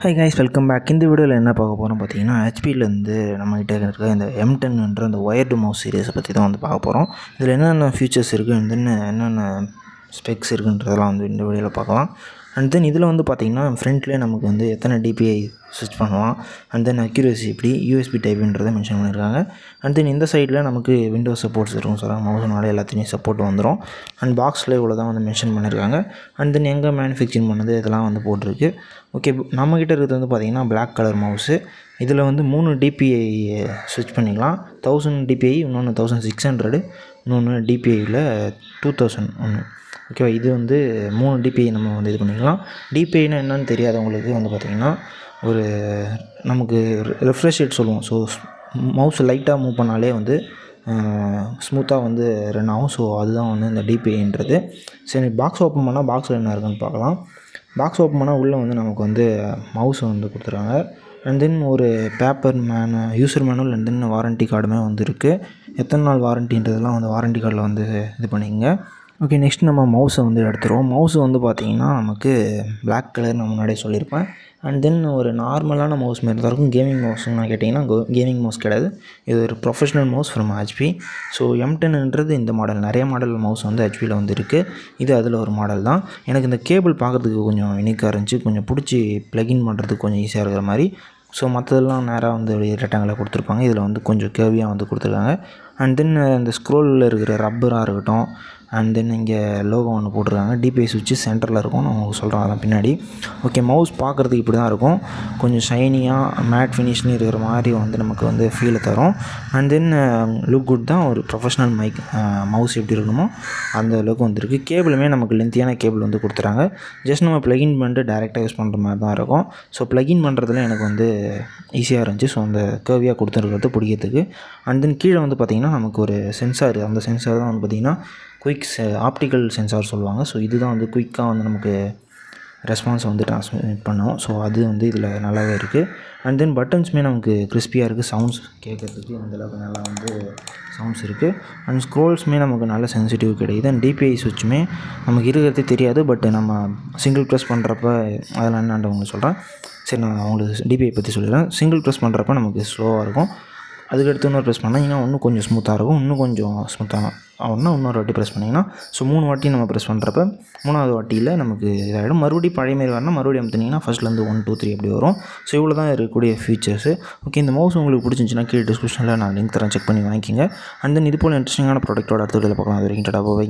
Hi guys, welcome back. இந்த வீடியோவில் என்ன பார்க்க போகிறோம் பார்த்தீங்கன்னா, ஹெச்பியிலேருந்து நம்மகிட்ட இருக்க இந்த M10ன்ற அந்த ஒயர்டு மவுஸ் சீரிஸை பற்றி தான் வந்து பார்க்க போகிறோம். இதில் என்னென்ன ஃபீச்சர்ஸ் இருக்குது அண்ட் தென் என்னென்ன ஸ்பெக்ஸ் இருக்குன்றதெல்லாம் வந்து இந்த வீடியோவில் பார்க்கலாம். அண்ட் தென் இதில் வந்து பார்த்திங்கன்னா ஃப்ரண்ட்லேயே நமக்கு வந்து எத்தனை டிபிஐ ஸ்விட்ச் பண்ணலாம், அண்ட் தென் அக்யூரசி எப்படி யூஎஸ்பி டைப்புன்றதை மென்ஷன் பண்ணியிருக்காங்க. அண்ட் தென் இந்த சைடில் நமக்கு விண்டோஸ் சப்போர்ட்ஸ் இருக்கும் சொல்கிறாங்க. மவுஸ்னால எல்லாத்தையும் சப்போர்ட் வந்துடும். அண்ட் பாக்ஸில் இவ்வளோ தான் வந்து மென்ஷன் பண்ணியிருக்காங்க. அண்ட் தென் எங்கே மேனுஃபேக்சரிங் பண்ணது இதெல்லாம் வந்து போட்டிருக்கு. ஓகே, நம்மக்கிட்ட இருக்கிறது வந்து பார்த்திங்கன்னா பிளாக் கலர் மவுஸு. இதில் வந்து 3 டிபிஐ ஸ்விட்ச் பண்ணிக்கலாம். 1000 டிபிஐ, இன்னொன்று 1600, இன்னொன்று டிபிஐயில் 2000 ஒன்று. ஓகேவா, இது வந்து 3 டிபிஐ நம்ம வந்து இது பண்ணிக்கலாம். டிபிஐனா என்னன்னு தெரியாதவங்களுக்கு வந்து பார்த்திங்கன்னா ஒரு நமக்கு ரெஃப்ரெஷ் ரேட் சொல்லுவோம். ஸோ மவுஸ் லைட்டாக மூவ் பண்ணாலே வந்து ஸ்மூத்தாக வந்து ரன் ஆகும். ஸோ அதுதான் வந்து இந்த டிபிஐன்றது. சரி, பாக்ஸ் ஓப்பன் பண்ணால் பாக்ஸில் என்ன இருக்குன்னு பார்க்கலாம். பாக்ஸ் ஓப்பன் பண்ணால் உள்ளே வந்து நமக்கு வந்து மவுஸ் வந்து கொடுத்துருக்காங்க. அண்ட் தென் ஒரு paper user manual and then warranty கார்டுமே வந்து இருக்குது. எத்தனை நாள் வாரண்ட்டின்றதெல்லாம் வந்து வாரண்ட்டி கார்டில் வந்து இது பண்ணிக்கங்க. ஓகே, நெக்ஸ்ட் நம்ம மவுஸை வந்து எடுத்துருவோம். மவுஸ் வந்து பார்த்திங்கன்னா நமக்கு பிளாக் கலர் நான் முன்னாடியே சொல்லியிருப்பேன். அண்ட் தென் ஒரு நார்மலான மவுஸ் மாரி தான் இருக்கும். கேமிங் மவுஸ்ன்னு கேட்டிங்கன்னா கேமிங் மவுஸ் கிடையாது. இது ஒரு professional mouse from HP. So M10ன்றது இந்த மாடல். நிறைய மாடல் மவுஸ் வந்து ஹெச்பியில் வந்து இருக்குது. இது அதில் ஒரு மாடல் தான். எனக்கு இந்த கேபிள் பார்க்குறதுக்கு கொஞ்சம் யூனிக்காக இருந்துச்சு. கொஞ்சம் பிடிச்சி ப்ளகின் பண்ணுறதுக்கு கொஞ்சம் ஈஸியாக இருக்கிற மாதிரி. ஸோ மற்றதெல்லாம் நேராக வந்து ரெக்டாங்கிளாக கொடுத்துருப்பாங்க. இதில் வந்து கொஞ்சம் கேவியாக வந்து கொடுத்துருக்காங்க. அண்ட் தென் இந்த ஸ்க்ரோலில் இருக்கிற ரப்பராக இருக்கட்டும், அண்ட் தென் இங்கே லோகோ ஒன்று போட்டிருக்காங்க. டிபிஐ சுவிட்சு சென்டரில் இருக்கும். நான் உங்களுக்கு சொல்கிறேன் அதெல்லாம் பின்னாடி. ஓகே, மவுஸ் பார்க்குறதுக்கு இப்படி தான் இருக்கும். கொஞ்சம் ஷைனியாக மேட் ஃபினிஷ்னு இருக்கிற மாதிரி வந்து நமக்கு வந்து ஃபீலை தரும். அண்ட் தென் லுக் குட் தான். ஒரு ப்ரொஃபஷ்னல் மவுஸ் எப்படி இருக்கணுமோ அந்த அளவுக்கு வந்துருக்கு. கேபிளுமே நமக்கு லென்த்தியான கேபிள் வந்து கொடுத்துறாங்க. ஜஸ்ட் நம்ம ப்ளகின் பண்ணிட்டு டேரெக்டாக யூஸ் பண்ணுற மாதிரி தான் இருக்கும். ஸோ ப்ளகின் பண்ணுறதுல எனக்கு வந்து ஈஸியாக இருந்துச்சு. ஸோ அந்த கேர்வியாக கொடுத்துருக்கிறது பிடிக்கிறதுக்கு. அண்ட் தென் கீழே வந்து பார்த்திங்கன்னா நமக்கு ஒரு சென்சார். அந்த சென்சார் தான் வந்து பார்த்திங்கன்னா ஆப்டிக்கல் சென்சார் சொல்லுவாங்க. ஸோ இதுதான் வந்து குயிக்காக வந்து நமக்கு ரெஸ்பான்ஸ் வந்து ட்ரான்ஸ்மிட் பண்ணும். ஸோ அது வந்து இதில் நல்லாவே இருக்குது. அண்ட் தென் பட்டன்ஸுமே நமக்கு கிறிஸ்பியாக இருக்குது. சவுண்ட்ஸ் கேட்குறதுக்கு அந்தளவுக்கு நல்லா வந்து சவுண்ட்ஸ் இருக்குது. அண்ட் ஸ்க்ரோல்ஸுமே நமக்கு நல்ல சென்சிட்டிவ் கிடையாது. அண்ட் டிபிஐ சுவிட்சுமே நமக்கு இருக்கிறதே தெரியாது. பட் நம்ம சிங்கிள் ப்ரெஸ் பண்ணுறப்ப அதெல்லாம் என்னான்னு உங்களுக்கு சொல்கிறேன். சரி, நான் உங்களுக்கு டிபிஐ பற்றி சொல்லிடுறேன். சிங்கிள் ப்ரெஸ் பண்ணுறப்ப நமக்கு ஸ்லோவாக இருக்கும். அதுக்கடுத்து இன்னொரு ப்ரெஸ் பண்ணிங்கன்னா இன்னும் கொஞ்சம் ஸ்மூத்தாக இருக்கும். இன்னும் கொஞ்சம் ஸ்மூத்தாக ஆகும்னா இன்னொரு வாட்டி ப்ரெஸ் பண்ணிங்கன்னா, ஸோ 3 வாட்டி நம்ம ப்ரெஸ் பண்ணுறப்ப 3வது வாட்டியில் நமக்கு இதாகிடும். மறுபடியும் பழைய மாரி வரணும். மறுபடியும் அமுத்துனீங்கன்னா ஃபஸ்ட்லேருந்து 1 2 3 அப்படி வரும். ஸோ இவ்வளோ தான் இருக்கக்கூடிய ஃபீச்சர்ஸு. ஓகே, இந்த மவுஸ் உங்களுக்கு பிடிச்சிருந்துச்சின்னா கீழே டிஸ்கிரிப்ஷனில் நான் லிங்க் தரேன், செக் பண்ணி வாங்கிக்கிங்க. அண்ட் தென் இது போல் இன்ட்ரெஸ்டிங்கான ப்ராடக்ட்டோட அடுத்த வீடியோவில் பார்க்கலாம். அது வரைக்கும் டாடா, பை.